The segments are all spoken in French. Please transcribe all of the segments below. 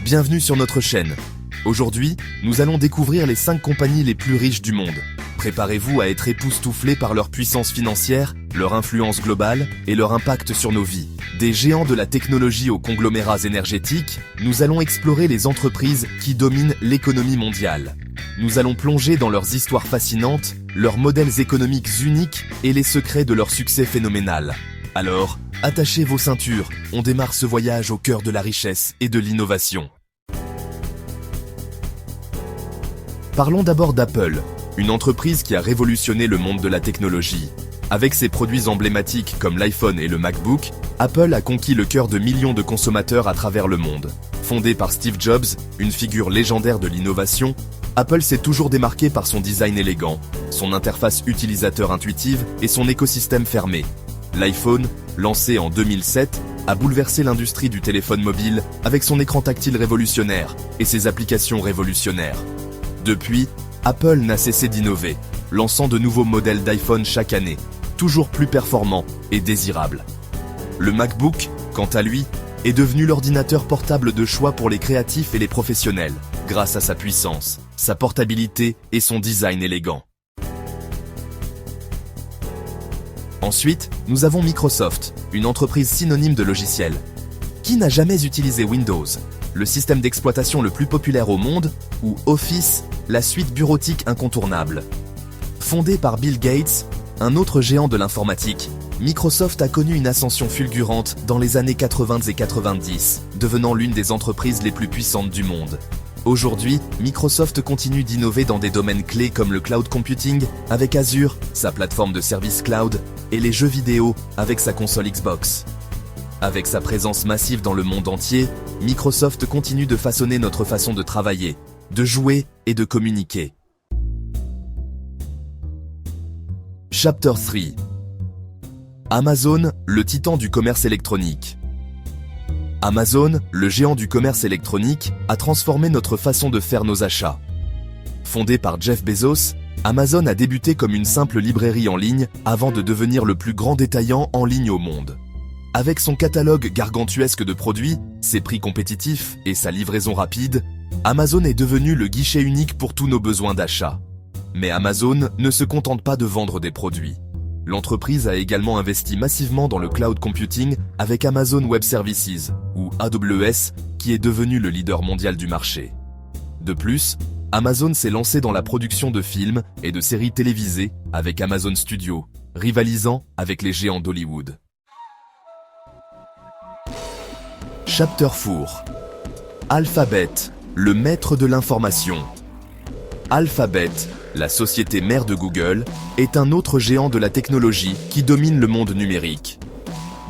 Bienvenue sur notre chaîne. Aujourd'hui, nous allons découvrir les 5 compagnies les plus riches du monde. Préparez-vous à être époustouflés par leur puissance financière, leur influence globale et leur impact sur nos vies. Des géants de la technologie aux conglomérats énergétiques, nous allons explorer les entreprises qui dominent l'économie mondiale. Nous allons plonger dans leurs histoires fascinantes, leurs modèles économiques uniques et les secrets de leur succès phénoménal. Alors, attachez vos ceintures, on démarre ce voyage au cœur de la richesse et de l'innovation. Parlons d'abord d'Apple, une entreprise qui a révolutionné le monde de la technologie. Avec ses produits emblématiques comme l'iPhone et le MacBook, Apple a conquis le cœur de millions de consommateurs à travers le monde. Fondé par Steve Jobs, une figure légendaire de l'innovation, Apple s'est toujours démarqué par son design élégant, son interface utilisateur intuitive et son écosystème fermé. L'iPhone, lancé en 2007, a bouleversé l'industrie du téléphone mobile avec son écran tactile révolutionnaire et ses applications révolutionnaires. Depuis, Apple n'a cessé d'innover, lançant de nouveaux modèles d'iPhone chaque année, toujours plus performants et désirables. Le MacBook, quant à lui, est devenu l'ordinateur portable de choix pour les créatifs et les professionnels, grâce à sa puissance, sa portabilité et son design élégant. Ensuite, nous avons Microsoft, une entreprise synonyme de logiciel. Qui n'a jamais utilisé Windows, le système d'exploitation le plus populaire au monde, ou Office, la suite bureautique incontournable? Fondé par Bill Gates, un autre géant de l'informatique, Microsoft a connu une ascension fulgurante dans les années 80 et 90, devenant l'une des entreprises les plus puissantes du monde. Aujourd'hui, Microsoft continue d'innover dans des domaines clés comme le cloud computing avec Azure, sa plateforme de services cloud, et les jeux vidéo avec sa console Xbox. Avec sa présence massive dans le monde entier, Microsoft continue de façonner notre façon de travailler, de jouer et de communiquer. Chapter 3. Amazon, le titan du commerce électronique. Amazon, le géant du commerce électronique, a transformé notre façon de faire nos achats. Fondé par Jeff Bezos, Amazon a débuté comme une simple librairie en ligne avant de devenir le plus grand détaillant en ligne au monde. Avec son catalogue gargantuesque de produits, ses prix compétitifs et sa livraison rapide, Amazon est devenu le guichet unique pour tous nos besoins d'achat. Mais Amazon ne se contente pas de vendre des produits. L'entreprise a également investi massivement dans le cloud computing avec Amazon Web Services, ou AWS, qui est devenu le leader mondial du marché. De plus, Amazon s'est lancé dans la production de films et de séries télévisées avec Amazon Studios, rivalisant avec les géants d'Hollywood. Chapter 4. Alphabet, le maître de l'information. Alphabet, la société mère de Google, est un autre géant de la technologie qui domine le monde numérique.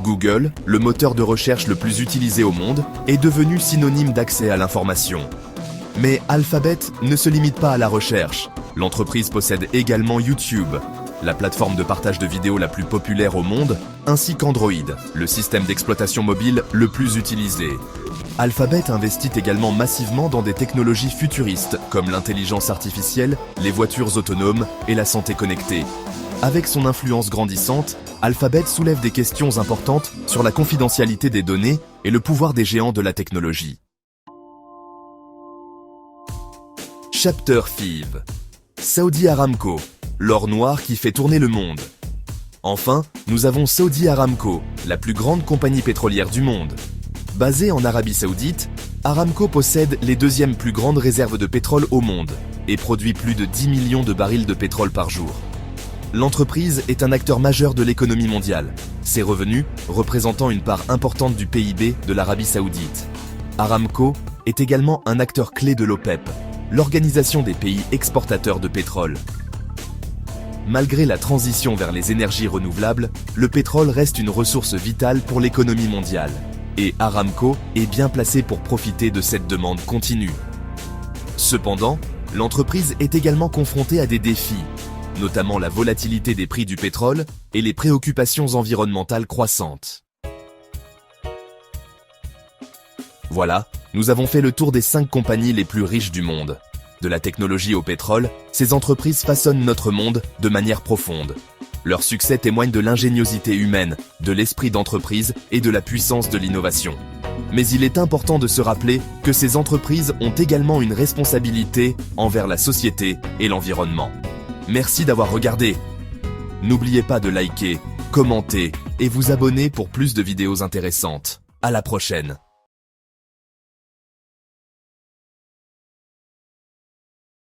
Google, le moteur de recherche le plus utilisé au monde, est devenu synonyme d'accès à l'information. Mais Alphabet ne se limite pas à la recherche. L'entreprise possède également YouTube, la plateforme de partage de vidéos la plus populaire au monde, ainsi qu'Android, le système d'exploitation mobile le plus utilisé. Alphabet investit également massivement dans des technologies futuristes comme l'intelligence artificielle, les voitures autonomes et la santé connectée. Avec son influence grandissante, Alphabet soulève des questions importantes sur la confidentialité des données et le pouvoir des géants de la technologie. Chapter 5. Saudi Aramco, l'or noir qui fait tourner le monde. Enfin, nous avons Saudi Aramco, la plus grande compagnie pétrolière du monde. Basée en Arabie Saoudite, Aramco possède les deuxièmes plus grandes réserves de pétrole au monde et produit plus de 10 millions de barils de pétrole par jour. L'entreprise est un acteur majeur de l'économie mondiale, ses revenus représentant une part importante du PIB de l'Arabie Saoudite. Aramco est également un acteur clé de l'OPEP, l'organisation des pays exportateurs de pétrole. Malgré la transition vers les énergies renouvelables, le pétrole reste une ressource vitale pour l'économie mondiale. Et Aramco est bien placé pour profiter de cette demande continue. Cependant, l'entreprise est également confrontée à des défis, notamment la volatilité des prix du pétrole et les préoccupations environnementales croissantes. Voilà, nous avons fait le tour des 5 compagnies les plus riches du monde. De la technologie au pétrole, ces entreprises façonnent notre monde de manière profonde. Leur succès témoigne de l'ingéniosité humaine, de l'esprit d'entreprise et de la puissance de l'innovation. Mais il est important de se rappeler que ces entreprises ont également une responsabilité envers la société et l'environnement. Merci d'avoir regardé. N'oubliez pas de liker, commenter et vous abonner pour plus de vidéos intéressantes. À la prochaine.